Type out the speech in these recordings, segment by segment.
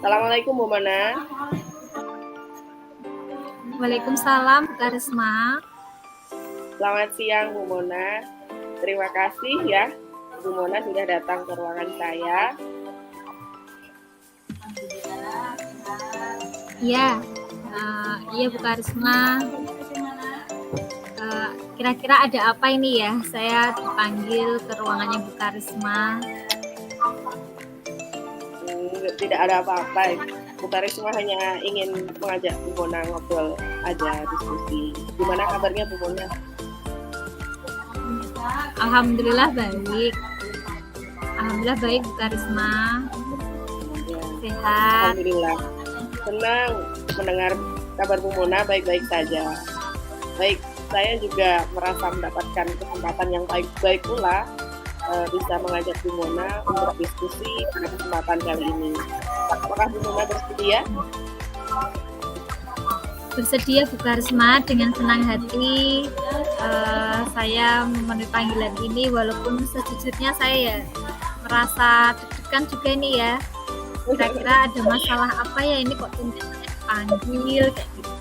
Assalamualaikum Bu Mona. Waalaikumsalam Bu Karisma. Selamat siang Bu Mona. Terima kasih ya Bu Mona sudah datang ke ruangan saya. Iya, iya Bu Karisma. Kira-kira ada apa ini ya? Saya dipanggil ke ruangannya Bu Karisma. Tidak ada apa-apa. Bu Karisma hanya ingin mengajak Bu Mona ngobrol aja, diskusi. Gimana kabarnya Bu Mona? Alhamdulillah baik. Alhamdulillah baik Bu Karisma. Ya, Sehat. Alhamdulillah. Senang mendengar kabar Bu Mona baik-baik saja. Baik, saya juga merasa mendapatkan kesempatan yang baik-baik pula bisa mengajak Bu Mona untuk diskusi pada kesempatan kali ini. Apakah Bu Mona bersedia? Bersedia Bu Karisma, dengan senang hati saya memenuhi panggilan ini, walaupun sejujurnya saya ya merasa deg-degan juga nih ya. Kira-kira ada masalah apa ya ini kok tumben saya dipanggil kayak gitu.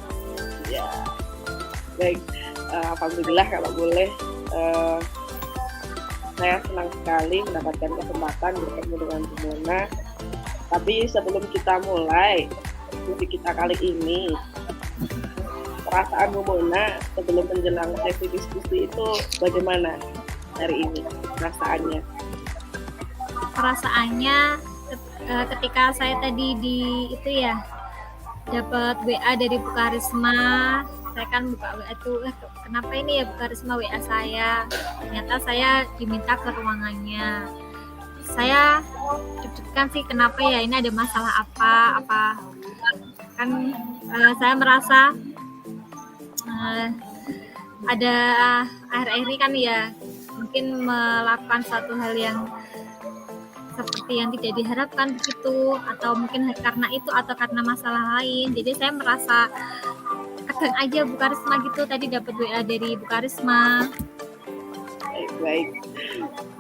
Ya, baik. Alhamdulillah kalau boleh. Saya senang sekali mendapatkan kesempatan bertemu dengan Bu Mona. Tapi sebelum kita mulai diskusi kita kali ini, perasaan Bu Mona sebelum menjelang sesi diskusi itu bagaimana hari ini perasaannya? Perasaannya ketika saya tadi dapat WA dari Bu Karisma, saya kan buka WA itu, kenapa ini ya Bu Karisma WA saya? Ternyata saya diminta ke ruangannya. Saya deg-degan sih, kenapa ya, ini ada masalah apa? Kan saya merasa ada akhir-akhir ini kan ya mungkin melakukan suatu hal yang seperti yang tidak diharapkan begitu, atau mungkin karena itu atau karena masalah lain. Jadi saya merasa tegang aja Bu Karisma gitu, tadi dapat WA dari Bu Karisma. Baik.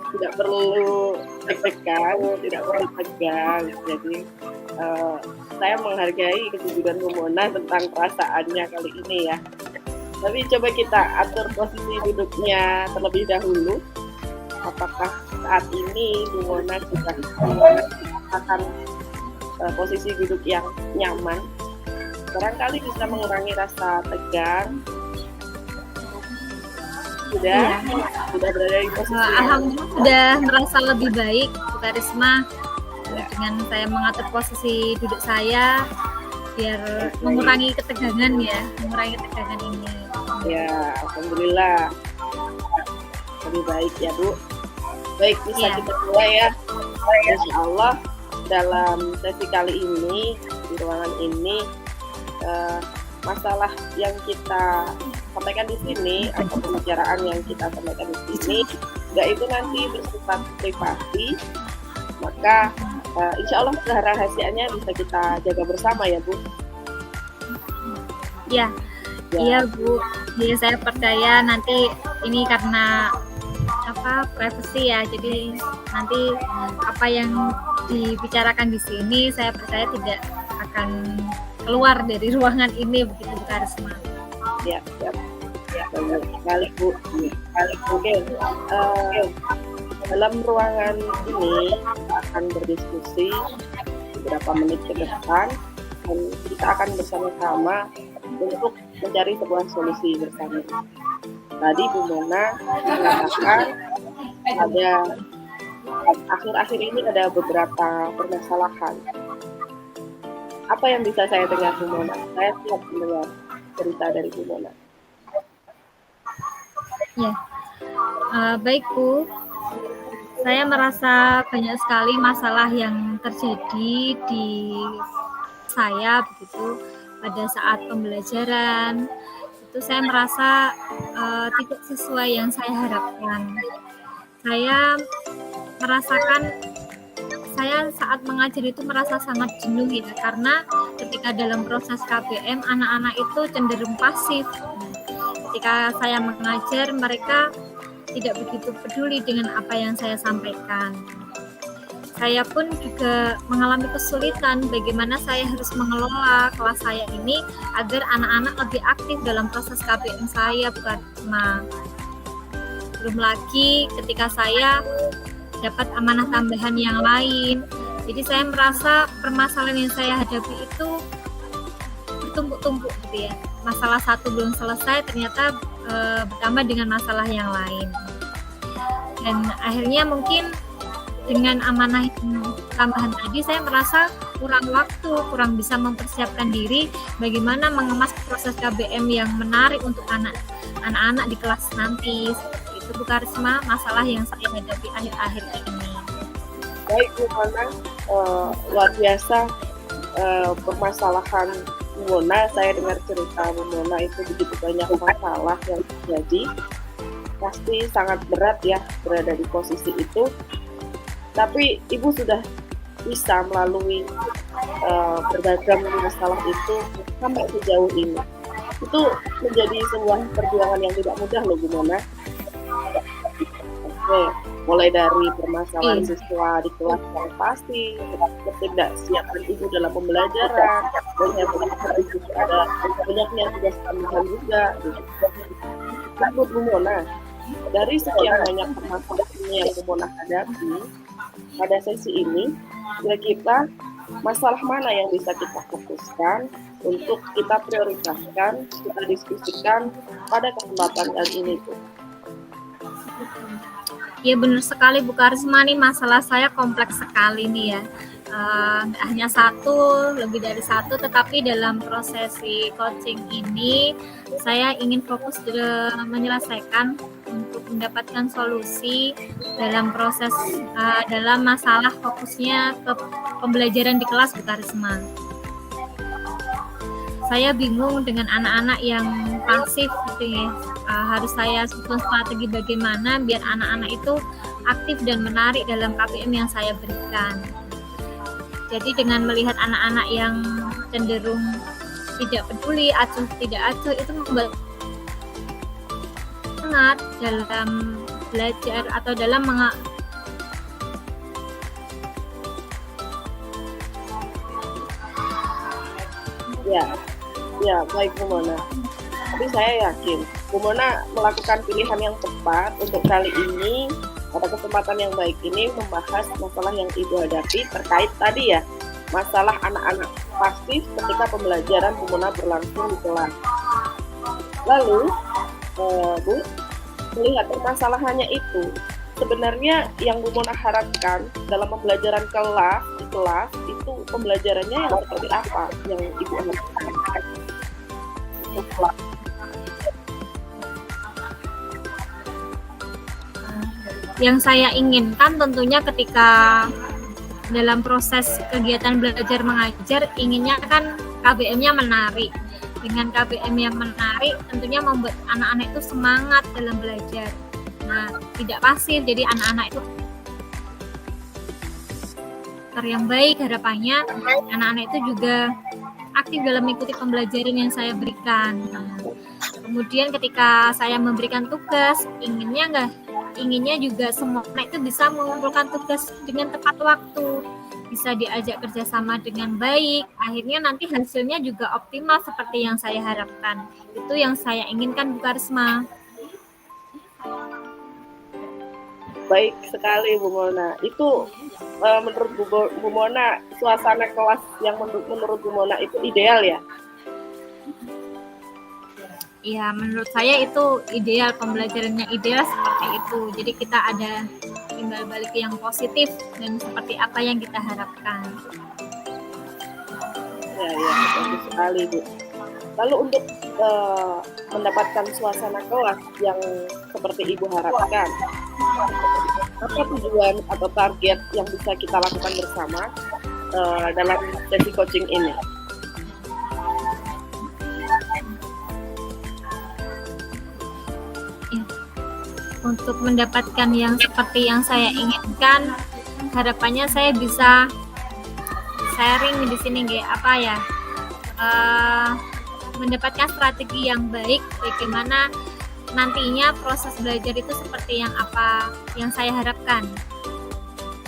Tidak perlu deg-degan, tidak perlu tegang. Jadi saya menghargai kejujuran Bu Mona tentang perasaannya kali ini ya. Tapi coba kita atur posisi duduknya terlebih dahulu. Apakah saat ini Bu Mona sudah merasakan posisi duduk yang nyaman? Barangkali bisa mengurangi rasa tegang. Sudah berada di posisi Alhamdulillah sudah merasa lebih baik Bu Karisma dengan saya mengatur posisi duduk saya biar mengurangi ketegangan ini. Ya, alhamdulillah lebih baik ya Bu. Baik, bisa kita mulai ya. Insya Allah dalam sesi kali ini di ruangan ini masalah yang kita sampaikan di sini atau pembicaraan yang kita sampaikan di sini nggak itu nanti bersifat privasi, maka insya Allah rahasianya bisa kita jaga bersama ya Bu. Iya Bu, ya saya percaya nanti ini karena privacy ya, jadi nanti apa yang dibicarakan di sini saya percaya tidak akan keluar dari ruangan ini, begitu Bu Karisma. Ya. Sekali Bu. Oke. Dalam ruangan ini kita akan berdiskusi beberapa menit ke depan dan kita akan bersama-sama untuk mencari sebuah solusi bersama. Tadi Bu Mona mengatakan ada akhir-akhir ini ada beberapa permasalahan. Apa yang bisa saya dengar Bu Mona? Saya siap mendengar cerita dari Bu Mona. Ya, baik Bu. Saya merasa banyak sekali masalah yang terjadi di saya begitu pada saat pembelajaran. Itu saya merasa tidak sesuai yang saya harapkan. Saya merasakan saya saat mengajar itu merasa sangat jenuh ya, karena ketika dalam proses KBM anak-anak itu cenderung pasif. Ketika saya mengajar, mereka tidak begitu peduli dengan apa yang saya sampaikan. saya pun juga mengalami kesulitan bagaimana saya harus mengelola kelas saya ini agar anak-anak lebih aktif dalam proses KBM saya, bukan cuma belum lagi ketika saya dapat amanah tambahan yang lain. Jadi saya merasa permasalahan yang saya hadapi itu bertumpuk-tumpuk gitu ya. Masalah satu belum selesai, ternyata bertambah dengan masalah yang lain. Dan akhirnya mungkin dengan amanah tambahan tadi saya merasa kurang waktu, kurang bisa mempersiapkan diri bagaimana mengemas proses KBM yang menarik untuk anak-anak di kelas nanti. Seperti itu Bu Karisma, masalah yang saya hadapi akhir-akhir ini. Baik Bu Mona, luar biasa permasalahan Bu Mona. Saya dengar cerita Bu Mona itu begitu banyak masalah yang terjadi. Pasti sangat berat ya berada di posisi itu. Tapi Ibu sudah bisa melalui berbagai masalah itu sampai sejauh ini. Itu menjadi sebuah perjuangan yang tidak mudah loh Bu Mona. Oke, mulai dari permasalahan siswa di kelas yang pasti, ketidaksiapan Ibu dalam pembelajaran, dan yang juga ada banyaknya tugas tambahan juga. Gitu. Menurut Bu Mona, dari sekian banyak permasalahan yang Bu Mona hadapi pada sesi ini, kira-kira masalah mana yang bisa kita fokuskan untuk kita prioritaskan, kita diskusikan pada kesempatan kali ini Bu? Ya benar sekali Bu Karisma, nih masalah saya kompleks sekali nih ya. Nggak hanya satu, lebih dari satu, tetapi dalam prosesi coaching ini saya ingin fokus menyelesaikan untuk mendapatkan solusi dalam proses dalam masalah fokusnya ke pembelajaran di kelas Bu Karisma. Saya bingung dengan anak-anak yang pasif gitu ya. Harus saya susun strategi bagaimana biar anak-anak itu aktif dan menarik dalam KBM yang saya berikan. Jadi dengan melihat anak-anak yang cenderung tidak peduli, acuh tidak acuh, itu membuat semangat dalam belajar atau dalam Ya, baik Bu Mona. Tapi saya yakin Bu Mona melakukan pilihan yang tepat untuk kali ini. Pada kesempatan yang baik ini membahas masalah yang Ibu hadapi terkait tadi ya, masalah anak-anak pasif ketika pembelajaran Bu Mona berlangsung di kelas. Lalu, Bu, melihat permasalahannya itu, sebenarnya yang Bu Mona harapkan dalam pembelajaran di kelas itu pembelajarannya yang seperti apa yang Ibu harapkan? Yang saya inginkan tentunya ketika dalam proses kegiatan belajar mengajar, inginnya kan KBM-nya menarik. Dengan KBM yang menarik tentunya membuat anak-anak itu semangat dalam belajar. Nah, tidak pasif, jadi anak-anak itu yang baik, harapannya anak-anak itu juga aktif dalam mengikuti pembelajaran yang saya berikan. Nah, kemudian ketika saya memberikan tugas, inginnya juga semua anak itu bisa mengumpulkan tugas dengan tepat waktu, bisa diajak kerjasama dengan baik, akhirnya nanti hasilnya juga optimal seperti yang saya harapkan. Itu yang saya inginkan Bu Karisma. Baik sekali Bu Mona. Itu menurut Bu Mona, suasana kelas yang menurut Bu Mona itu ideal ya? Ya, menurut saya itu ideal, pembelajarannya ideal seperti itu. Jadi kita ada timbal balik yang positif dan seperti apa yang kita harapkan. Ya, bagus sekali Bu. Lalu untuk mendapatkan suasana kelas yang seperti Ibu harapkan, apa tujuan atau target yang bisa kita lakukan bersama dalam sesi coaching ini? Untuk mendapatkan yang seperti yang saya inginkan, harapannya saya bisa sharing di sini mendapatkan strategi yang baik bagaimana nantinya proses belajar itu seperti yang apa yang saya harapkan.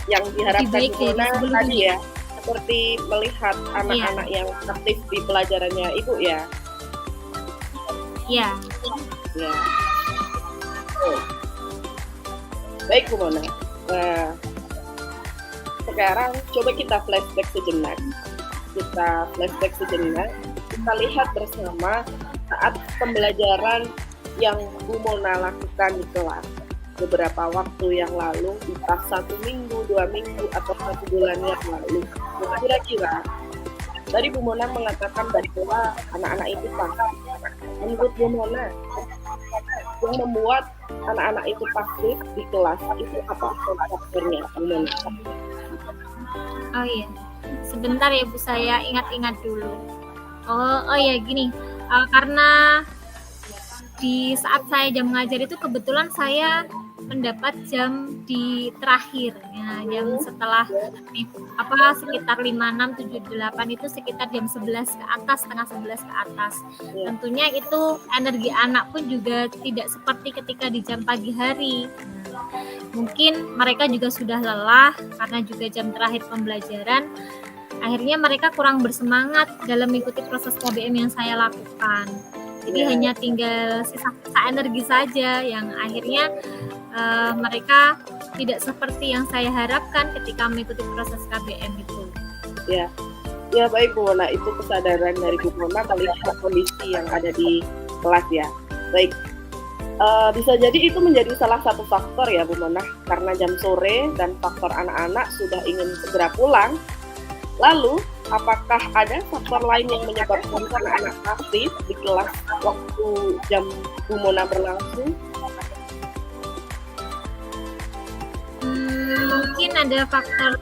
yang lebih diharapkan baik Bu dari Mona tadi sebelumnya. ya, seperti melihat Iya, anak-anak yang aktif di pelajarannya Ibu ya. iya. Ya. Oh, baik Bu Mona. Nah, sekarang coba kita flashback sejenak. Kita lihat bersama saat pembelajaran yang Bu Mona lakukan di kelas beberapa waktu yang lalu, entah 1 minggu, 2 minggu, atau 1 bulan yang lalu. Nah, kira-kira tadi Bu Mona mengatakan bahwa anak-anak itu pasif. Menurut Bu Mona, yang membuat anak-anak itu pasif di kelas itu apa faktornya, Bu Mona? Oh iya, sebentar ya Bu, saya ingat-ingat dulu. Oh ya gini, karena di saat saya jam mengajar itu kebetulan saya mendapat jam di terakhir, ya, jam setelah sekitar 5, 6, 7, 8 itu sekitar jam 11 ke atas, setengah 11 ke atas. Ya. Tentunya itu energi anak pun juga tidak seperti ketika di jam pagi hari. Mungkin mereka juga sudah lelah karena juga jam terakhir pembelajaran. Akhirnya mereka kurang bersemangat dalam mengikuti proses KBM yang saya lakukan. Jadi Ya. hanya tinggal sisa-sisa energi saja yang akhirnya mereka tidak seperti yang saya harapkan ketika mengikuti proses KBM itu. Ya, ya baik Bu Mona, itu kesadaran dari Bu Mona melihat kondisi yang ada di kelas ya. Baik, bisa jadi itu menjadi salah satu faktor ya Bu Mona, karena jam sore dan faktor anak-anak sudah ingin segera pulang. Lalu, apakah ada faktor lain yang menyebabkan anak-anak aktif di kelas waktu jam Bu Mona berlangsung? Mungkin ada faktor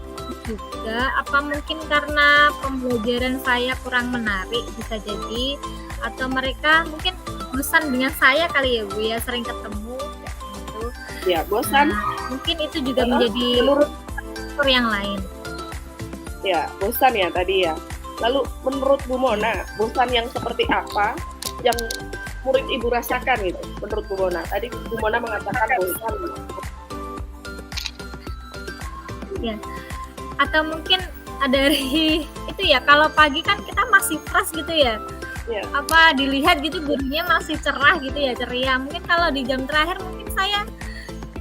juga, apa mungkin karena pembelajaran saya kurang menarik, bisa jadi, atau mereka mungkin bosan dengan saya kali ya Bu ya, sering ketemu gitu. Ya, bosan. Mungkin itu juga menjadi faktor yang lain. Ya, bosan ya tadi ya. Lalu menurut Bu Mona, bosan yang seperti apa yang murid Ibu rasakan gitu menurut Bu Mona? Tadi Bu Mona mengatakan bosan. Ya, atau mungkin dari itu ya, kalau pagi kan kita masih fresh gitu ya, apa dilihat gitu gurunya masih cerah gitu ya, ceria. Mungkin kalau di jam terakhir mungkin saya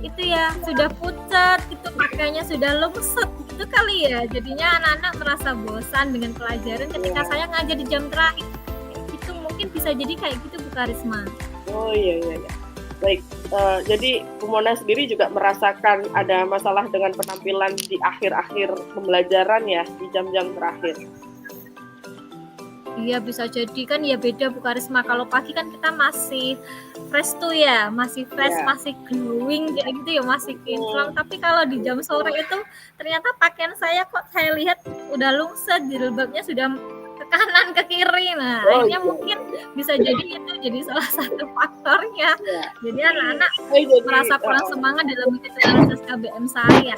itu ya sudah pucat gitu, pakainya sudah lemes gitu kali ya, jadinya anak-anak merasa bosan dengan pelajaran ketika saya ngajar di jam terakhir. Itu mungkin bisa jadi kayak gitu Bu Karisma. Oh iya. Baik, jadi Bu Mona sendiri juga merasakan ada masalah dengan penampilan di akhir-akhir pembelajaran ya, di jam-jam terakhir. Iya bisa jadi kan ya, beda Bu Karisma. Kalau pagi kan kita masih fresh tuh ya, masih fresh, masih glowing kayak gitu ya, masih kinclong. Tapi kalau di jam sore itu ternyata pakaian saya kok saya lihat udah lungset, jilbabnya sudah ke kanan ke kiri. Nah, akhirnya mungkin bisa jadi itu jadi salah satu faktornya. Jadi anak-anak merasa kurang semangat dalam mengikuti proses KBM saya.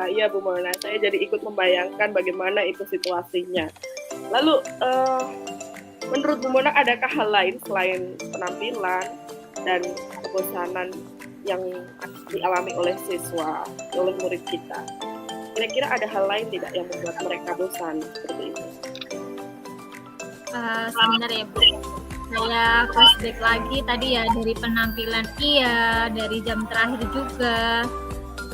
Iya Bu Mona, saya jadi ikut membayangkan bagaimana itu situasinya. Lalu menurut Bu Mona adakah hal lain selain penampilan dan kebosanan yang dialami oleh siswa, oleh murid kita? Kira-kira ada hal lain tidak yang membuat mereka bosan seperti itu? Sebentar ya Bu, saya flashback lagi tadi ya, dari penampilan iya, dari jam terakhir juga,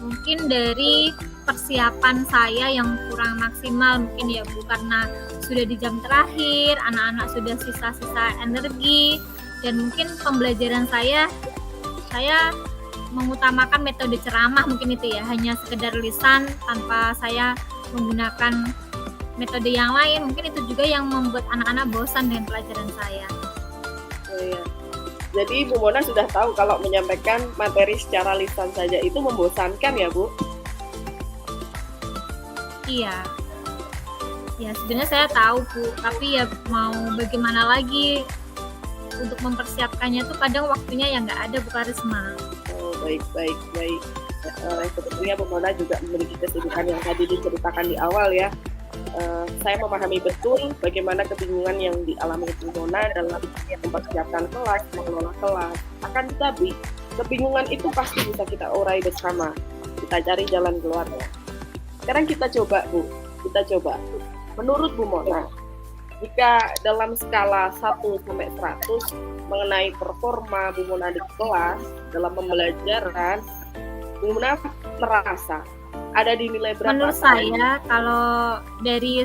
mungkin dari persiapan saya yang kurang maksimal mungkin ya Bu, karena sudah di jam terakhir, anak-anak sudah sisa-sisa energi, dan mungkin pembelajaran saya mengutamakan metode ceramah mungkin itu ya, hanya sekedar lisan tanpa saya menggunakan metode yang lain. Mungkin itu juga yang membuat anak-anak bosan dengan pelajaran saya. Oh iya. Jadi Bu Mona sudah tahu kalau menyampaikan materi secara lisan saja itu membosankan ya Bu? Iya. Ya sebenarnya saya tahu Bu, tapi ya mau bagaimana lagi, untuk mempersiapkannya tuh kadang waktunya yang nggak ada Bu Karisma. Oh baik. Sebetulnya Bu Mona juga memiliki kesibukan yang tadi diceritakan di awal ya. Saya memahami betul bagaimana kebingungan yang dialami Bu Mona dalam mempersiapkan kelas, mengelola kelas. Akan tetapi, kebingungan itu pasti bisa kita urai bersama. kita cari jalan keluarnya. Sekarang kita coba Bu, menurut Bu Mona, jika dalam skala 1 sampai 100 mengenai performa Bu Mona di kelas dalam pembelajaran, Bu Mona merasa ada di nilai berapa? Menurut saya, kalau dari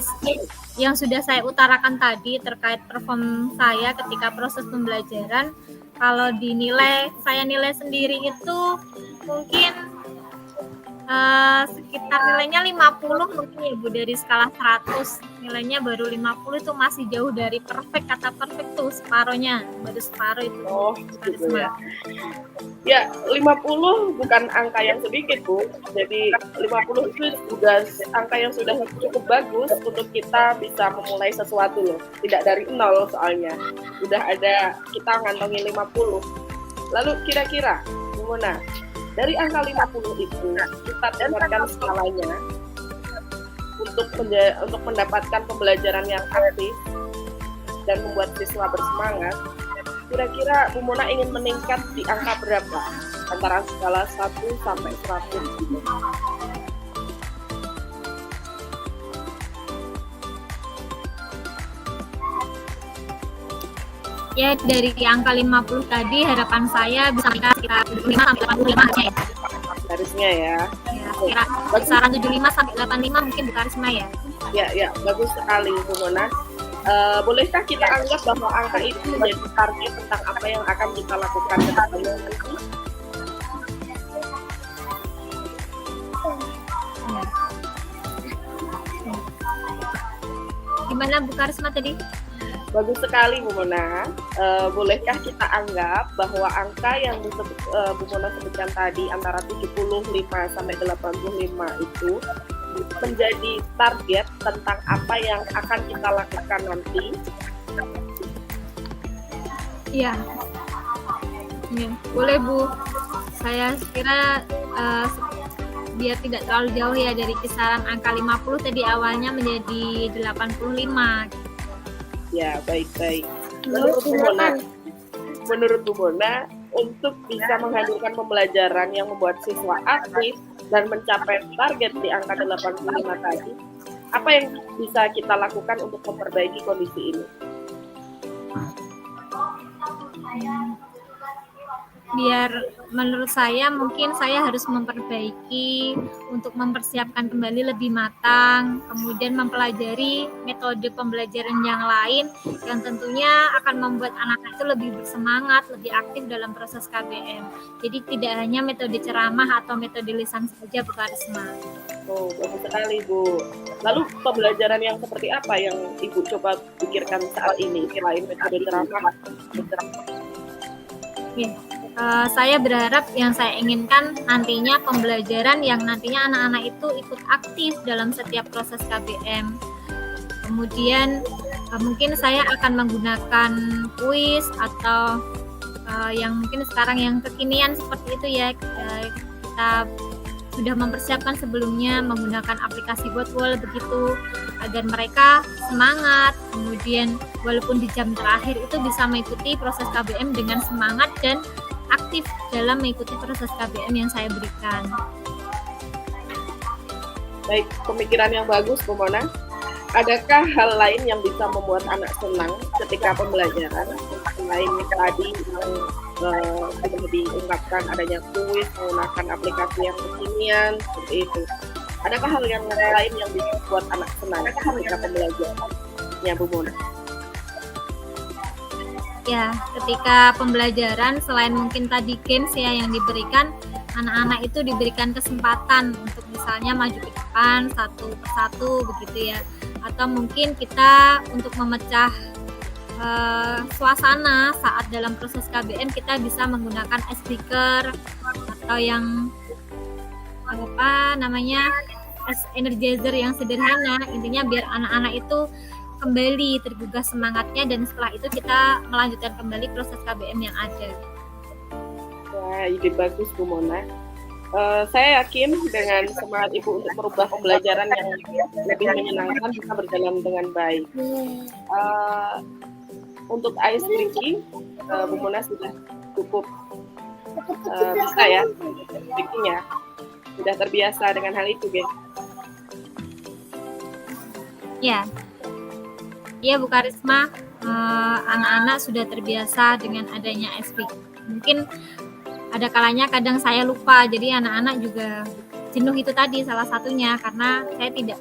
yang sudah saya utarakan tadi terkait perform saya ketika proses pembelajaran, kalau dinilai, saya nilai sendiri itu mungkin sekitar nilainya 50 mungkin ya Bu, dari skala 100 nilainya baru 50, itu masih jauh dari perfect. Kata perfect tuh separohnya, baru separuh itu. Oh gitu ya. Ya 50 bukan angka yang sedikit Bu, jadi 50 itu juga angka yang sudah cukup bagus untuk kita bisa memulai sesuatu loh, tidak dari nol soalnya, udah ada kita ngantongi 50. Lalu kira-kira Bu Mona, dari angka 50 itu kita tingkatkan skalanya untuk mendapatkan pembelajaran yang aktif dan membuat siswa bersemangat. Kira-kira Bu Mona ingin meningkat di angka berapa? Antara skala 1 sampai 100 gitu. Ya, dari angka 50 tadi harapan saya bisa sekitar 75 sampai 85 aja ya. Harusnya ya. Ya, kira kisaran 75 sampai 85 mungkin Bu Karisma ya. Ya, bagus sekali Bu Mona. Bolehkah kita anggap bahwa angka itu menjadi target tentang apa yang akan kita lakukan ke depannya nanti? Gimana Bu Karisma tadi? Bagus sekali Bu Mona. Bolehkah kita anggap bahwa angka yang Bu Mona sebutkan tadi antara 75 sampai 85 itu menjadi target tentang apa yang akan kita lakukan nanti? Iya. Ya, boleh Bu. Saya kira biar tidak terlalu jauh ya dari kisaran angka 50 tadi awalnya menjadi 85. Ya, baik. Menurut Bu Mona, untuk bisa menghadirkan pembelajaran yang membuat siswa aktif dan mencapai target di angka 85 tadi, apa yang bisa kita lakukan untuk memperbaiki kondisi ini? Biar menurut saya mungkin saya harus memperbaiki untuk mempersiapkan kembali lebih matang, kemudian mempelajari metode pembelajaran yang lain yang tentunya akan membuat anak itu lebih bersemangat, lebih aktif dalam proses KBM. Jadi tidak hanya metode ceramah atau metode lisan saja Bu Karisma. Oh, bagus sekali Bu. Lalu pembelajaran yang seperti apa yang Ibu coba pikirkan saat ini selain metode ceramah? Ya. Saya berharap yang saya inginkan nantinya pembelajaran yang nantinya anak-anak itu ikut aktif dalam setiap proses KBM. Kemudian mungkin saya akan menggunakan kuis atau yang mungkin sekarang yang kekinian seperti itu ya. Kita sudah mempersiapkan sebelumnya menggunakan aplikasi Botwall begitu agar mereka semangat, kemudian walaupun di jam terakhir itu bisa mengikuti proses KBM dengan semangat dan aktif dalam mengikuti proses KBM yang saya berikan. Baik, pemikiran yang bagus Bu Mona. Adakah hal lain yang bisa membuat anak senang ketika pembelajaran selain tadi yang sudah diungkapkan adanya kuis, menggunakan aplikasi yang kekinian seperti itu? Adakah hal yang lain yang bisa membuat anak senang ketika pembelajaran? Ya Bu Mona. Ya, ketika pembelajaran selain mungkin tadi games ya yang diberikan, anak-anak itu diberikan kesempatan untuk misalnya maju ke depan satu persatu begitu ya, atau mungkin kita untuk memecah suasana saat dalam proses KBM kita bisa menggunakan ice breaker atau yang ice energizer yang sederhana, intinya biar anak-anak itu kembali tergugah semangatnya dan setelah itu kita melanjutkan kembali proses KBM yang ada. Wah, ide bagus Bu Mona. Saya yakin dengan semangat Ibu untuk merubah pembelajaran yang lebih menyenangkan bisa berjalan dengan baik. Untuk ice breaking, Bu Mona sudah cukup bisa ya breaking ya. sudah terbiasa dengan hal itu, Gen? Ya, iya Bu Karisma, anak-anak sudah terbiasa dengan adanya SP. Mungkin ada kalanya kadang saya lupa, jadi anak-anak juga jenuh itu tadi salah satunya karena saya tidak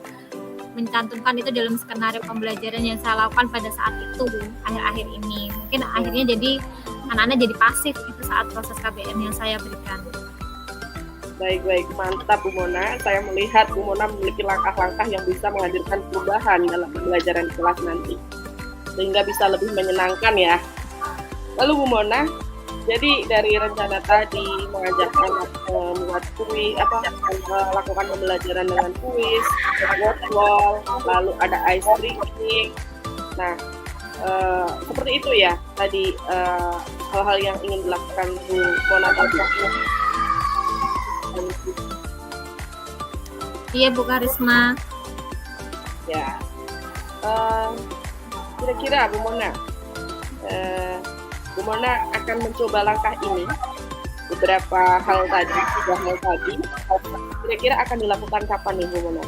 mencantumkan itu dalam skenario pembelajaran yang saya lakukan pada saat itu akhir-akhir ini. Mungkin akhirnya jadi anak-anak jadi pasif itu saat proses KBM yang saya berikan. Baik, mantap Bu Mona. Saya melihat Bu Mona memiliki langkah-langkah yang bisa menghadirkan perubahan dalam pembelajaran di kelas nanti, sehingga bisa lebih menyenangkan ya. Lalu Bu Mona, jadi dari rencana tadi mengajak anak membuat kuis, lakukan pembelajaran dengan kuis, wall, lalu ada ice breaking. Nah, seperti itu ya tadi hal-hal yang ingin dilakukan Bu Mona tadi. Iya Bu Karisma. Ya, kira-kira Bu Mona, Bu Mona akan mencoba langkah ini, beberapa hal tadi, kira-kira akan dilakukan kapan nih Bu Mona?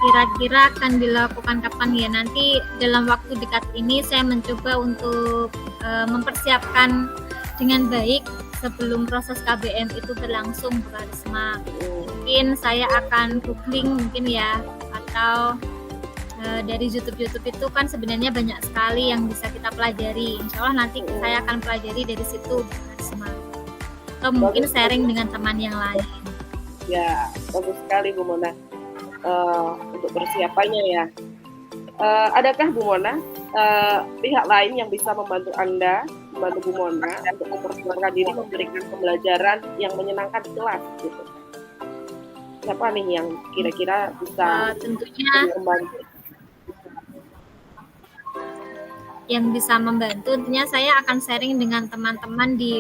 Kira-kira akan dilakukan kapan ya? Nanti dalam waktu dekat ini saya mencoba untuk mempersiapkan dengan baik sebelum proses KBM itu berlangsung Bu Karisma. Mungkin saya akan googling mungkin ya, atau dari YouTube itu kan sebenarnya banyak sekali yang bisa kita pelajari. Insya Allah nanti saya akan pelajari dari situ, atau mungkin sharing dengan teman yang lain. Ya, bagus sekali Bu Mona untuk persiapannya ya. Adakah Bu Mona pihak lain yang bisa membantu Anda, membantu Bu Mona untuk mempersiapkan diri memberikan pembelajaran yang menyenangkan di kelas gitu? Siapa nih yang kira-kira bisa membantu? Yang bisa membantu, tentunya saya akan sharing dengan teman-teman di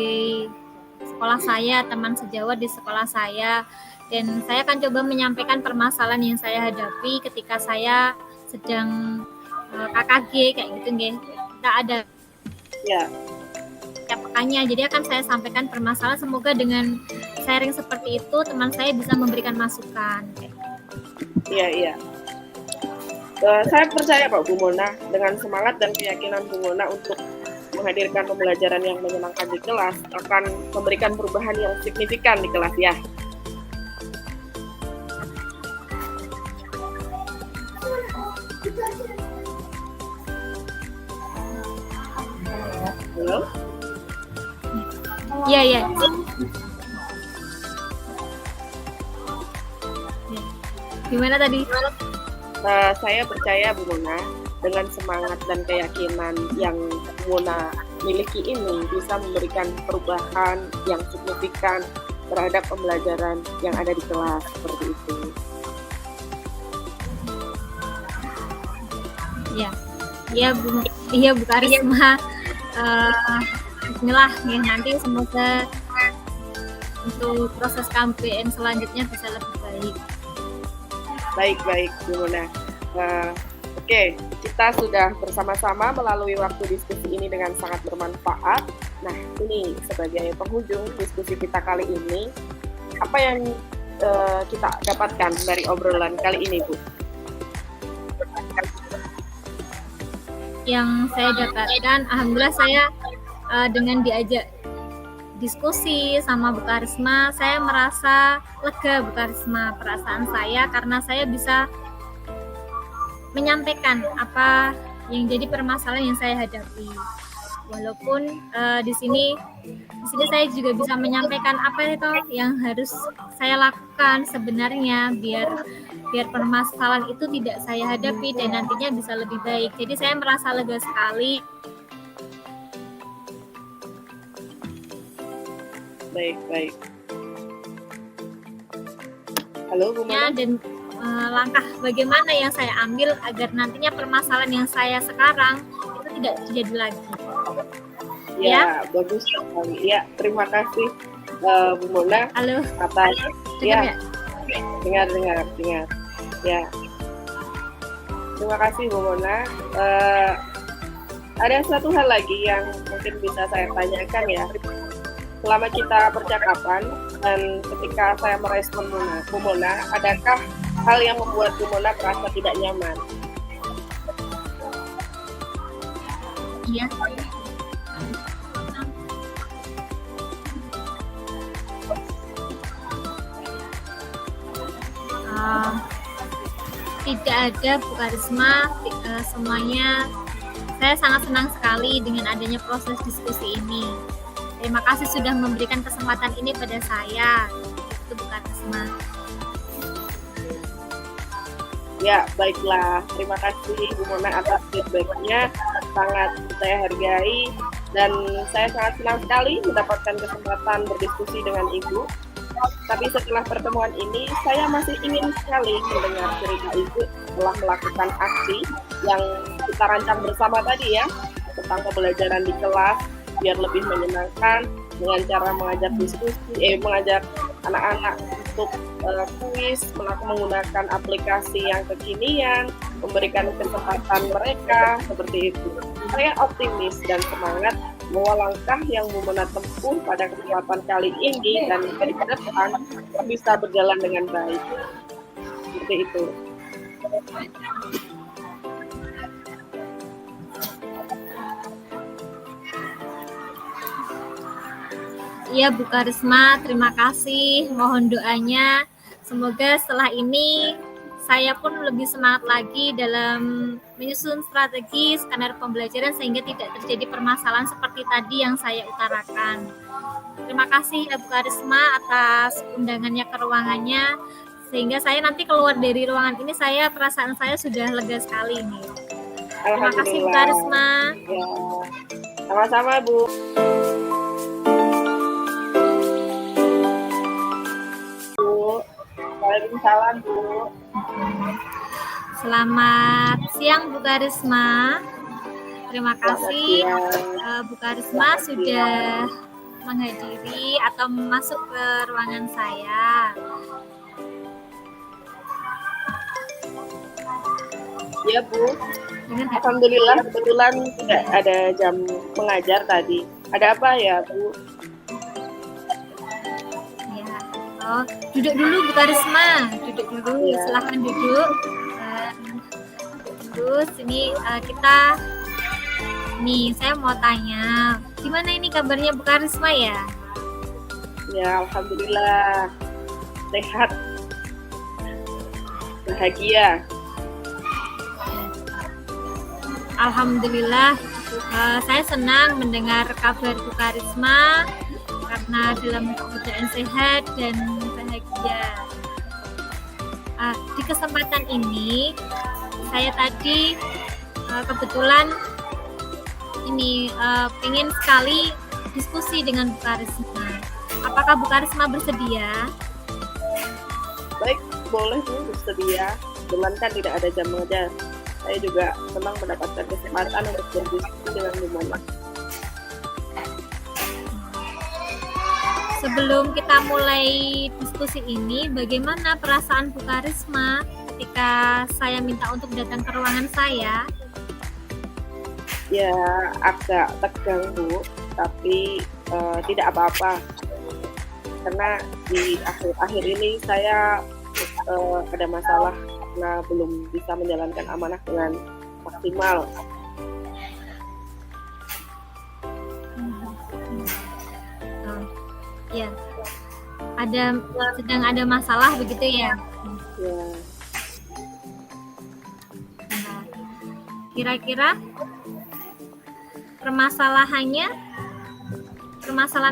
sekolah saya, teman sejawat di sekolah saya, dan saya akan coba menyampaikan permasalahan yang saya hadapi ketika saya sedang KKG kayak gitu nggih. Kita ada setiap pekannya, jadi akan saya sampaikan permasalahan, semoga dengan sharing seperti itu teman saya bisa memberikan masukan. Iya. Saya percaya Pak Bu Mona, dengan semangat dan keyakinan Bu Mona untuk menghadirkan pembelajaran yang menyenangkan di kelas akan memberikan perubahan yang signifikan di kelas ya. Halo? Iya. Gimana tadi? Saya percaya Bu Mona, dengan semangat dan keyakinan yang Bu Mona miliki ini bisa memberikan perubahan yang signifikan terhadap pembelajaran yang ada di kelas seperti itu. Iya Bu Karisma. Bismillah ya, nanti semoga untuk proses KBM selanjutnya bisa lebih baik. Baik Bu Mona. Oke, kita sudah bersama-sama melalui waktu diskusi ini dengan sangat bermanfaat. Nah, ini sebagai penghujung diskusi kita kali ini, apa yang kita dapatkan dari obrolan kali ini, Bu? Yang saya dapatkan, alhamdulillah saya dengan diajak diskusi sama Bu Karisma, saya merasa lega Bu Karisma, perasaan saya, karena saya bisa menyampaikan apa yang jadi permasalahan yang saya hadapi. Walaupun di sini saya juga bisa menyampaikan apa itu yang harus saya lakukan sebenarnya biar permasalahan itu tidak saya hadapi dan nantinya bisa lebih baik. Jadi saya merasa lega sekali. Baik. Halo Bu Mona. Dan langkah bagaimana yang saya ambil agar nantinya permasalahan yang saya sekarang itu tidak terjadi lagi. Ya, bagus sekali. Ya, terima kasih Bu Mona. Halo. Atas ya. Dengar. Ya. Terima kasih Bu Mona. Ada satu hal lagi yang mungkin bisa saya tanyakan ya. selama kita percakapan dan ketika saya merespon Bu Mona, adakah hal yang membuat Bu Mona merasa tidak nyaman? Iya. Tidak ada Bu Karisma, semuanya saya sangat senang sekali dengan adanya proses diskusi ini. Terima kasih sudah memberikan kesempatan ini pada saya. Itu Bu Karisma. Ya, baiklah. Terima kasih Bu Mona atas feedback-nya. Sangat saya hargai dan saya sangat senang sekali mendapatkan kesempatan berdiskusi dengan Ibu. Tapi setelah pertemuan ini, saya masih ingin sekali mendengar cerita Ibu setelah melakukan aksi yang kita rancang bersama tadi ya, tentang pembelajaran di kelas biar lebih menyenangkan dengan cara mengajak diskusi, mengajak anak-anak untuk kuis, menggunakan aplikasi yang kekinian, memberikan kesempatan mereka seperti itu. Saya optimis dan semangat bahwa langkah yang Bu Mona tempuh pada kesempatan kali ini dan ke depan bisa berjalan dengan baik. Seperti itu. Iya Bu Karisma, terima kasih. Mohon doanya. Semoga setelah ini saya pun lebih semangat lagi dalam menyusun strategi skenario pembelajaran sehingga tidak terjadi permasalahan seperti tadi yang saya utarakan. Terima kasih ya Bu Karisma atas undangannya ke ruangannya, sehingga saya nanti keluar dari ruangan ini perasaan saya sudah lega sekali nih. Terima kasih Bu Karisma. Ya, sama-sama Bu. Waalaikumsalam Bu. Selamat siang Bu Karisma. Terima kasih Bu Karisma sudah menghadiri atau masuk ke ruangan saya. Ya Bu. Alhamdulillah kebetulan tidak ada jam mengajar tadi. Ada apa ya Bu? Oh, duduk dulu Bu Karisma, duduk dulu, ya. Silahkan duduk. Terus ini saya mau tanya, gimana ini kabarnya Bu Karisma ya? Ya, alhamdulillah sehat, bahagia. Alhamdulillah, saya senang mendengar kabar Bu Karisma. Karena dalam keadaan sehat dan bahagia. Di kesempatan ini saya tadi kebetulan ingin sekali diskusi dengan Bu Karisma. Apakah Bu Karisma bersedia? Baik, boleh Bu, bersedia. Cuman kan tidak ada jam mengajar. Saya juga senang mendapatkan kesempatan untuk berdiskusi dengan Bu Mona. Sebelum kita mulai diskusi ini, bagaimana perasaan Bu Karisma ketika saya minta untuk datang ke ruangan saya? Ya, agak tegang Bu, tapi tidak apa-apa. Karena di akhir-akhir ini saya ada masalah karena belum bisa menjalankan amanah dengan maksimal. Ya, sedang ada masalah begitu ya? Ya. Nah, kira-kira permasalahan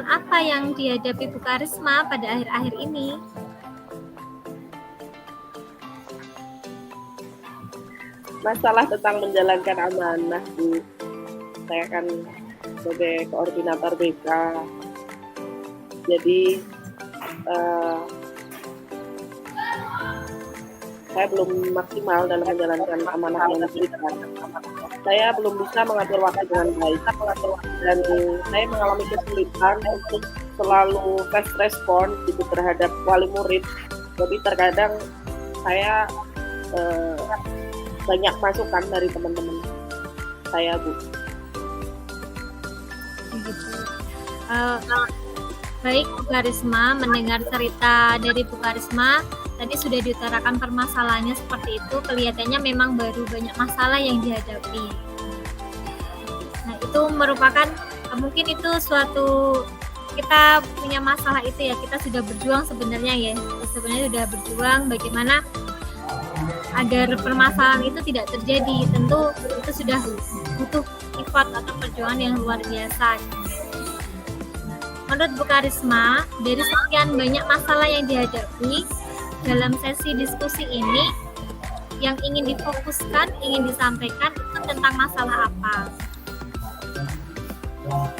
apa yang dihadapi Bu Karisma pada akhir-akhir ini? Masalah tentang menjalankan amanah Bu. Saya kan sebagai koordinator BK. Jadi saya belum maksimal dalam menjalankan amanah yang diberikan. Saya belum bisa mengatur waktu dengan baik dan saya mengalami kesulitan untuk selalu fast respon gitu terhadap wali murid. Jadi terkadang saya banyak masukan dari teman-teman saya Bu. Baik Bu Karisma, mendengar cerita dari Bu Karisma, tadi sudah diutarakan permasalahannya seperti itu, kelihatannya memang baru banyak masalah yang dihadapi. Nah, itu merupakan mungkin itu suatu kita punya masalah itu ya, kita sudah berjuang sebenarnya ya, sebenarnya sudah berjuang bagaimana agar permasalahan itu tidak terjadi. Tentu itu sudah butuh effort atau perjuangan yang luar biasa. Menurut Bu Karisma, dari sekian banyak masalah yang dihadapi dalam sesi diskusi ini, yang ingin difokuskan, ingin disampaikan itu tentang masalah apa?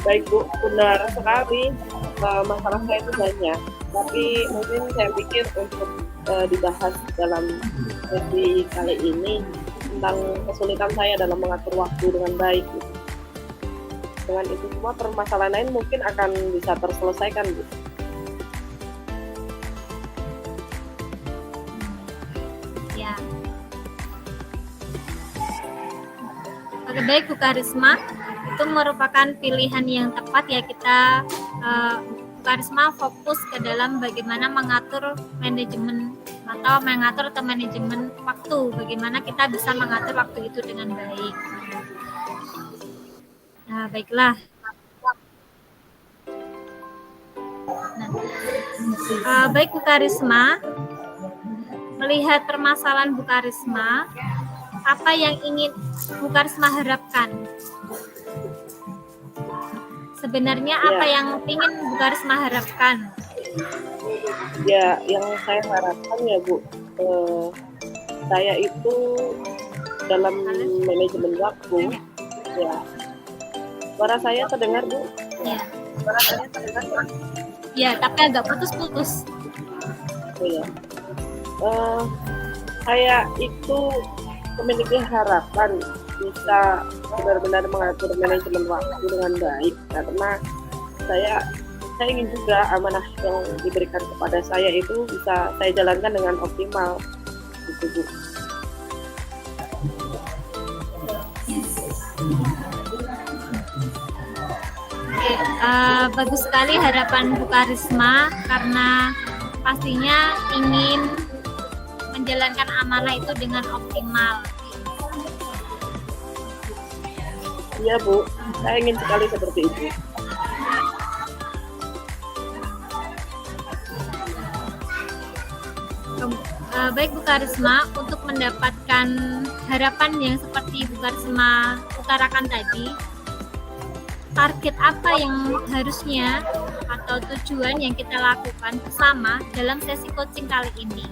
Baik Bu, benar sekali. Masalah saya itu banyak, tapi mungkin saya pikir untuk dibahas dalam sesi kali ini tentang kesulitan saya dalam mengatur waktu dengan baik. Dengan itu semua permasalahan lain mungkin akan bisa terselesaikan, Bu. Ya. Oke, baik Bu Karisma, itu merupakan pilihan yang tepat ya, kita Bu Karisma fokus ke dalam bagaimana mengatur manajemen atau manajemen waktu, bagaimana kita bisa mengatur waktu itu dengan baik. Nah, baiklah. Baik Bu Karisma, melihat permasalahan Bu Karisma, apa yang ingin Bu Karisma harapkan? Sebenarnya apa yang ingin Bu Karisma harapkan? Ya, yang saya harapkan ya Bu, saya itu dalam manajemen waktu, ya. Suara saya terdengar, Bu? Ya. Suara saya terdengar, Bu? Ya, tapi agak putus-putus. Oh, ya. Saya itu memiliki harapan bisa benar-benar mengatur manajemen waktu dengan baik, karena saya ingin juga amanah yang diberikan kepada saya itu bisa saya jalankan dengan optimal, gitu Bu. Bagus sekali harapan Bu Karisma, karena pastinya ingin menjalankan amanah itu dengan optimal. Iya Bu, saya ingin sekali seperti itu. Baik Bu Karisma, untuk mendapatkan harapan yang seperti Bu Karisma utarakan tadi, target apa yang harusnya atau tujuan yang kita lakukan bersama dalam sesi coaching kali ini?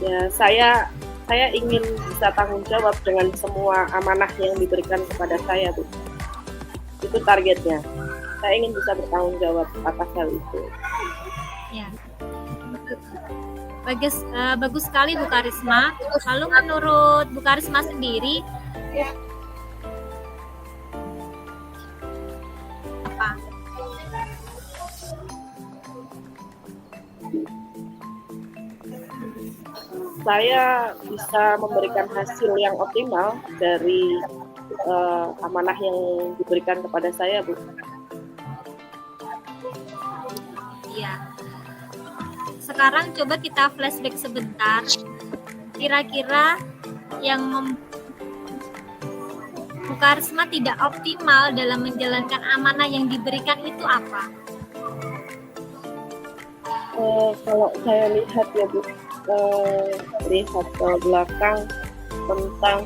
Ya, saya ingin bisa tanggung jawab dengan semua amanah yang diberikan kepada saya, Bu. Itu targetnya. Saya ingin bisa bertanggung jawab atas hal itu. Ya. Bagus sekali Bu Karisma. Lalu menurut Bu Karisma sendiri, apa? Saya bisa memberikan hasil yang optimal dari amanah yang diberikan kepada saya, Bu. Iya. Sekarang coba kita flashback sebentar. Kira-kira yang Bu Karisma tidak optimal dalam menjalankan amanah yang diberikan itu apa? Kalau saya lihat ya Bu, lihat ke belakang tentang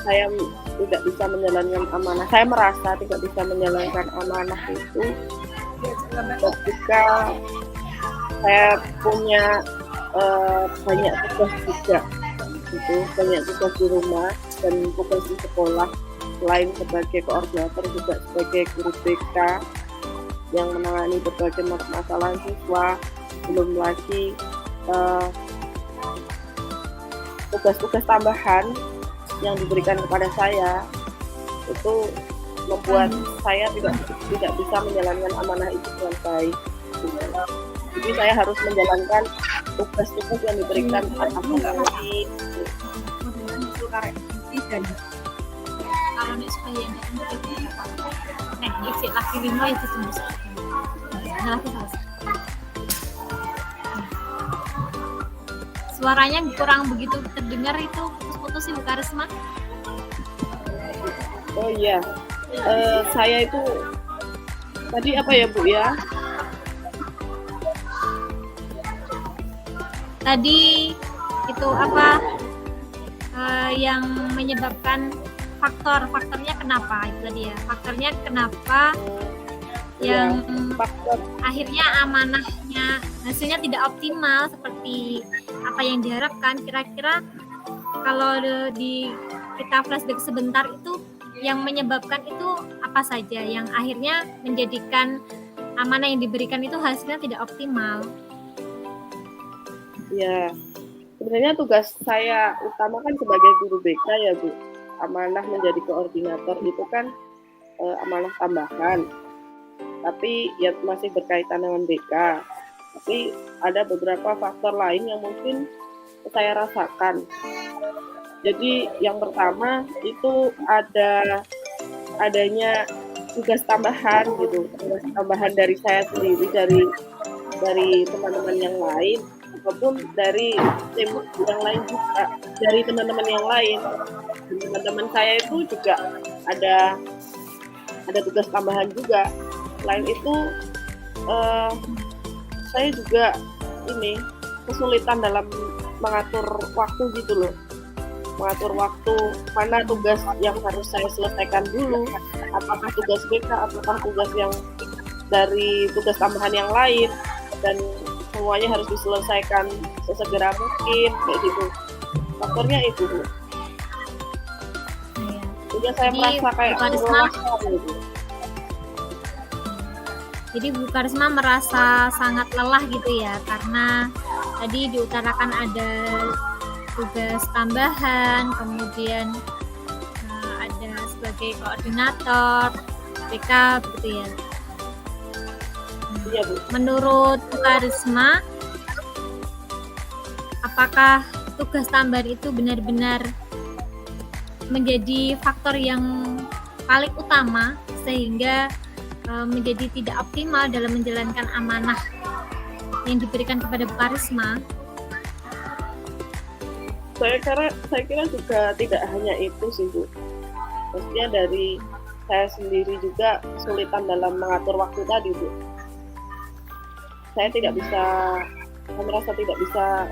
saya tidak bisa menjalankan amanah. Saya merasa tidak bisa menjalankan amanah itu ketika saya punya banyak tugas juga, gitu, banyak tugas di rumah dan tugas di sekolah. Selain sebagai koordinator juga sebagai guru BK yang menangani berbagai masalah siswa, belum lagi tugas-tugas tambahan yang diberikan kepada saya itu membuat saya tidak bisa menjalankan amanah itu dengan baik. Jadi saya harus menjalankan tugas-tugas yang diberikan atas saya. kalau nek supaya ndak ngerti apa. Nek isi lagi 5 itu tembus. Nah, lagi selesai. Suaranya kurang begitu terdengar itu putus-putus Ibu Karisma. Oh iya, saya itu tadi apa ya Bu ya? Tadi itu apa yang menyebabkan faktornya kenapa itu tadi ya? Faktornya kenapa yang Faktor akhirnya amanahnya hasilnya tidak optimal seperti apa yang diharapkan. Kira-kira kalau kita flashback sebentar itu yang menyebabkan itu apa saja yang akhirnya menjadikan amanah yang diberikan itu hasilnya tidak optimal? ya, sebenarnya tugas saya utama kan sebagai guru BK ya Bu. Amanah menjadi koordinator itu kan amanah tambahan. Tapi ya masih berkaitan dengan BK. Tapi ada beberapa faktor lain yang mungkin saya rasakan. Jadi yang pertama itu adanya tugas tambahan gitu, tugas tambahan dari saya sendiri, dari teman-teman yang lain, ataupun dari tim yang lain juga, dari teman-teman yang lain. Teman-teman saya itu juga ada tugas tambahan juga. Selain itu saya juga kesulitan dalam mengatur waktu gitu loh, mengatur waktu mana tugas yang harus saya selesaikan dulu, apakah tugas BK, apakah tugas yang dari tugas tambahan yang lain, dan semuanya harus diselesaikan sesegera mungkin kayak gitu. Faktornya itu Bu. Jadi saya merasa kayak gitu. Jadi Bu Karisma merasa sangat lelah gitu ya, karena tadi diutarakan ada tugas tambahan, kemudian ada sebagai koordinator BK begitu ya. Iya Bu. Menurut Bu Karisma, apakah tugas tambahan itu benar-benar menjadi faktor yang paling utama sehingga menjadi tidak optimal dalam menjalankan amanah yang diberikan kepada Bu Karisma? Saya kira juga tidak hanya itu sih Bu. Maksudnya dari saya sendiri juga kesulitan dalam mengatur waktu tadi Bu. Saya merasa tidak bisa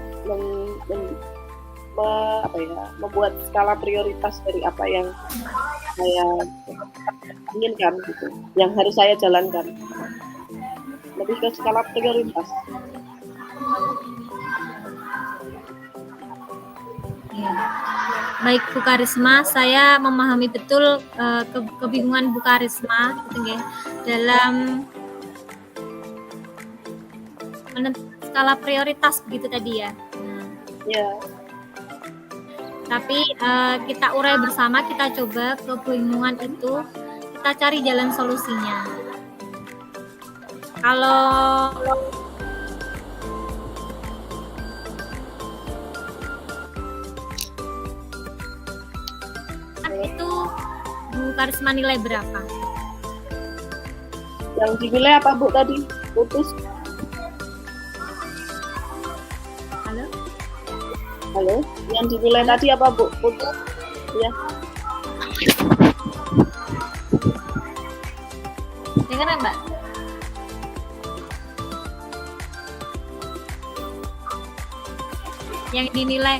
membuat skala prioritas dari apa yang saya inginkan gitu, yang harus saya jalankan, lebih ke skala prioritas. Ya. Baik Bu Karisma, saya memahami betul kebingungan Bu Karisma gitu ya, dalam skala prioritas begitu tadi ya. Ya. Tapi kita urai bersama, kita coba kebingungan itu, kita cari jalan solusinya. Kalau itu Bu Karisma nilai berapa? Yang dinilai apa Bu tadi? Putus. Halo, yang dinilai tadi apa Bu? Putus? Ya. Dengar ya Mbak? Yang dinilai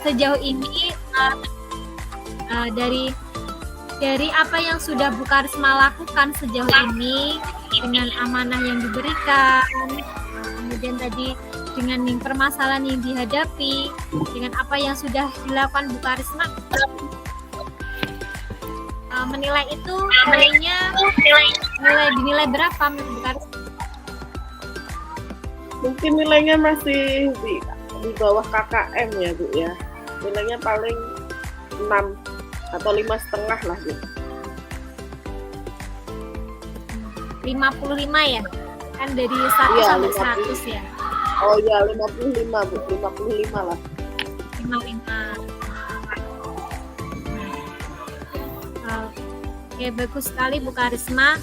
sejauh ini dari apa yang sudah Bu Karisma lakukan sejauh ini dengan amanah yang diberikan, kemudian tadi dengan permasalahan yang dihadapi, dengan apa yang sudah dilakukan Bu Karisma, menilai itu dinilai berapa menurut Bu Karisma? Mungkin nilainya masih di bawah KKM ya Bu ya. Nilainya paling 6 atau 5,5 lah Bu. 55 ya? Kan dari 1 sampai 100 ya? Oh ya, 55 Bu, 55 lah. 55. Oke, bagus sekali Bu Karisma.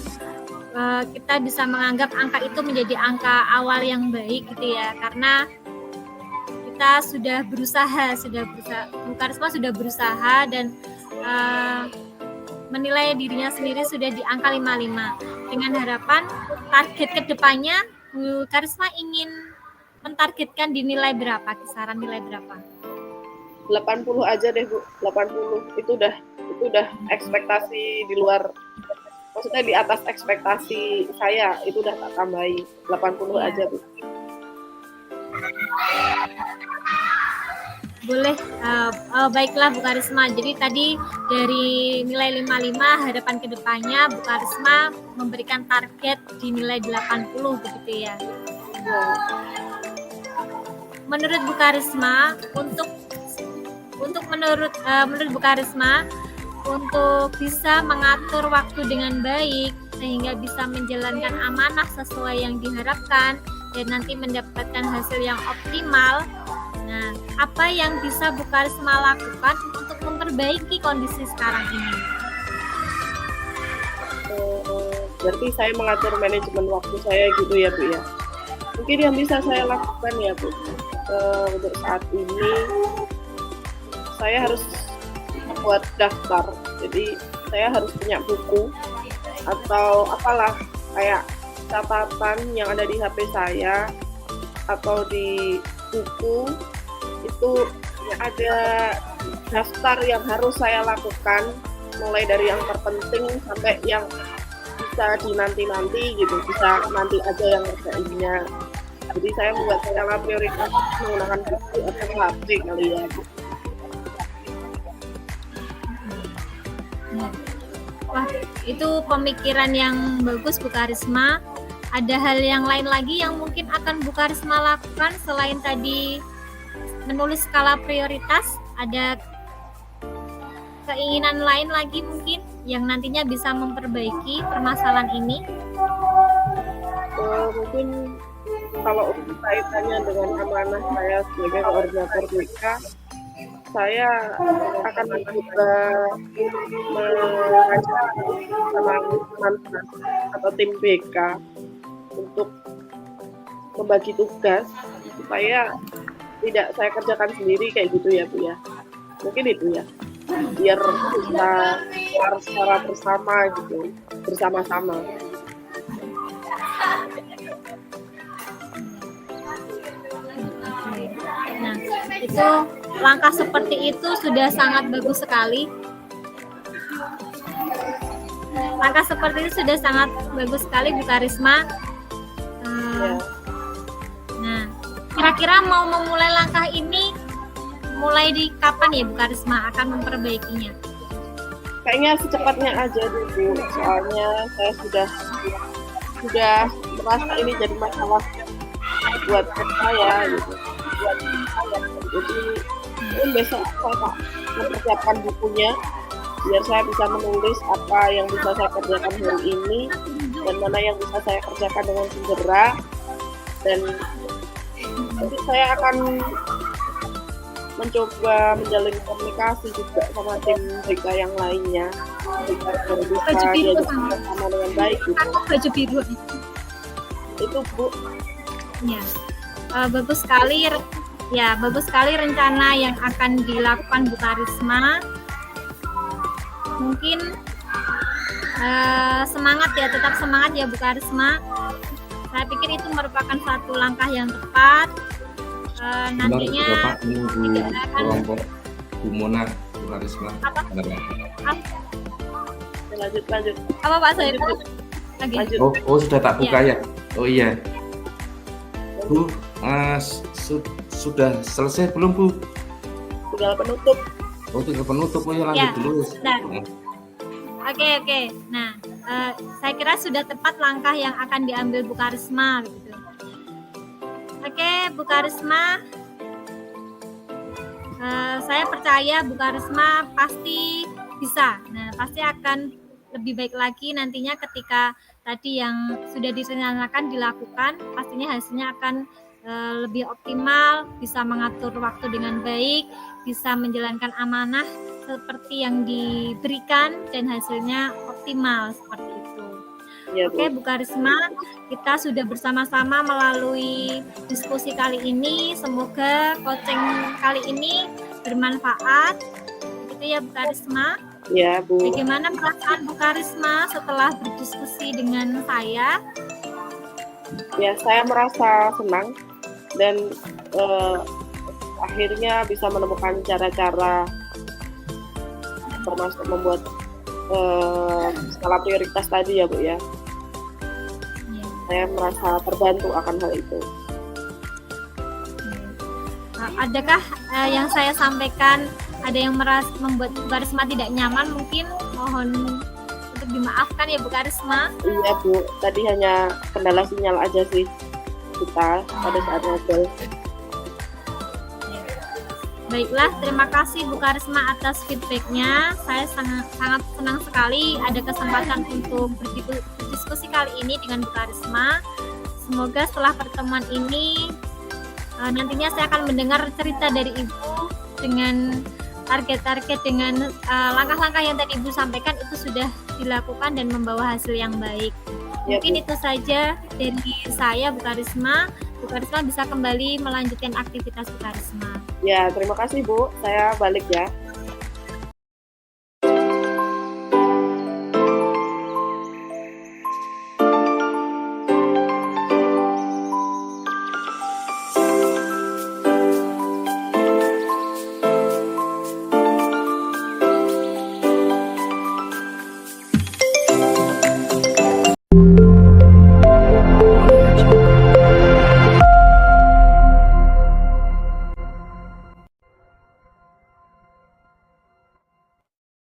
Kita bisa menganggap angka itu menjadi angka awal yang baik gitu ya, karena kita sudah berusaha, Bu Karisma sudah berusaha dan menilai dirinya sendiri sudah di angka 55. Dengan harapan target kedepannya Bu Karisma ingin mentargetkan di nilai berapa, kisaran nilai berapa? 80 aja deh Bu, 80 itu udah ekspektasi di luar, maksudnya di atas ekspektasi saya, itu udah tak tambahi 80 aja Bu. Boleh, baiklah Bu Karisma. Jadi tadi dari nilai 55, harapan kedepannya Bu Karisma memberikan target di nilai 80 begitu ya. Menurut Bu Karisma, menurut Bu Karisma, untuk bisa mengatur waktu dengan baik sehingga bisa menjalankan amanah sesuai yang diharapkan dan nanti mendapatkan hasil yang optimal. Nah, apa yang bisa Bu Karisma lakukan untuk memperbaiki kondisi sekarang ini? Berarti saya mengatur manajemen waktu saya gitu ya Bu ya. Mungkin yang bisa saya lakukan ya Bu, untuk saat ini saya harus membuat daftar. Jadi saya harus punya buku atau apalah, kayak catatan yang ada di HP saya atau di buku, itu ada daftar yang harus saya lakukan, mulai dari yang terpenting sampai yang bisa dinanti-nanti gitu, bisa nanti aja yang ngerjainnya. Jadi saya membuat skala prioritas menggunakan buku atau HP kali ya. Wah, itu pemikiran yang bagus Bu Karisma. Ada hal yang lain lagi yang mungkin akan Bu Karisma lakukan selain tadi menulis skala prioritas? Ada keinginan lain lagi mungkin yang nantinya bisa memperbaiki permasalahan ini? Mungkin kalau untuk kaitannya dengan amanah saya sebagai koordinator BK, saya akan mencoba mengajak teman-teman atau tim BK untuk membagi tugas supaya tidak saya kerjakan sendiri kayak gitu ya Bu ya. Mungkin itu ya, biar bisa secara bersama gitu, bersama-sama. Nah, itu langkah seperti itu sudah sangat bagus sekali. Langkah seperti itu sudah sangat bagus sekali Bu Karisma. Nah, kira-kira mau memulai langkah ini mulai di kapan ya Bu Karisma akan memperbaikinya? Kayaknya secepatnya aja dulu, soalnya saya sudah merasa ini jadi masalah buat saya gitu. Jadi mungkin besok saya mempersiapkan bukunya biar saya bisa menulis apa yang bisa saya kerjakan hari ini dan mana yang bisa saya kerjakan dengan segera, dan nanti saya akan mencoba menjalin komunikasi juga sama tim mereka yang lainnya agar bisa diajak sama dengan baik gitu. Aku baju biru itu Bu. Ya, bagus sekali ya, bagus sekali rencana yang akan dilakukan Bu Karisma. Mungkin semangat ya, tetap semangat ya Bu Karisma. Saya pikir itu merupakan satu langkah yang tepat. Nantinya Bapak menunggu kelompok Bu Mona, Bu Karisma. Lanjut. Apa Pak Soeb? Lanjut. Oh sudah tak buka ya. Oh iya. Bu, sudah selesai belum Bu? Tinggal penutup. Oh tinggal penutup, oh ya lanjut dulu. Oke. Nah, saya kira sudah tepat langkah yang akan diambil Bu Karisma gitu. Oke, Bu Karisma, saya percaya Bu Karisma pasti bisa. Nah, pasti akan lebih baik lagi nantinya ketika tadi yang sudah direncanakan dilakukan, pastinya hasilnya akan lebih optimal, bisa mengatur waktu dengan baik, bisa menjalankan amanah seperti yang diberikan dan hasilnya optimal. optimal seperti itu. Ya, Bu. Oke, Bu Karisma, kita sudah bersama-sama melalui diskusi kali ini. Semoga coaching kali ini bermanfaat. Begitu ya, Bu Karisma. Ya, Bu. Bagaimana perasaan Bu Karisma setelah berdiskusi dengan saya? Ya, saya merasa senang dan akhirnya bisa menemukan cara-cara termasuk membuat skala prioritas tadi ya, Bu ya. Saya merasa terbantu akan hal itu. Adakah yang saya sampaikan ada yang membuat Bu Karisma tidak nyaman? Mungkin mohon untuk dimaafkan ya Bu Karisma. Iya, Bu, tadi hanya kendala sinyal aja sih kita pada saat ngobrol. Baiklah, terima kasih Bu Karisma atas feedbacknya. Saya sangat senang sekali ada kesempatan untuk berdiskusi kali ini dengan Bu Karisma. Semoga setelah pertemuan ini nantinya saya akan mendengar cerita dari Ibu dengan target-target, dengan langkah-langkah yang tadi Ibu sampaikan itu sudah dilakukan dan membawa hasil yang baik. Ya, Mungkin Bu. itu saja dari saya, Bu Karisma. Bu Karisma bisa kembali melanjutkan aktivitas Bu Karisma. Ya, terima kasih Bu. Saya balik ya.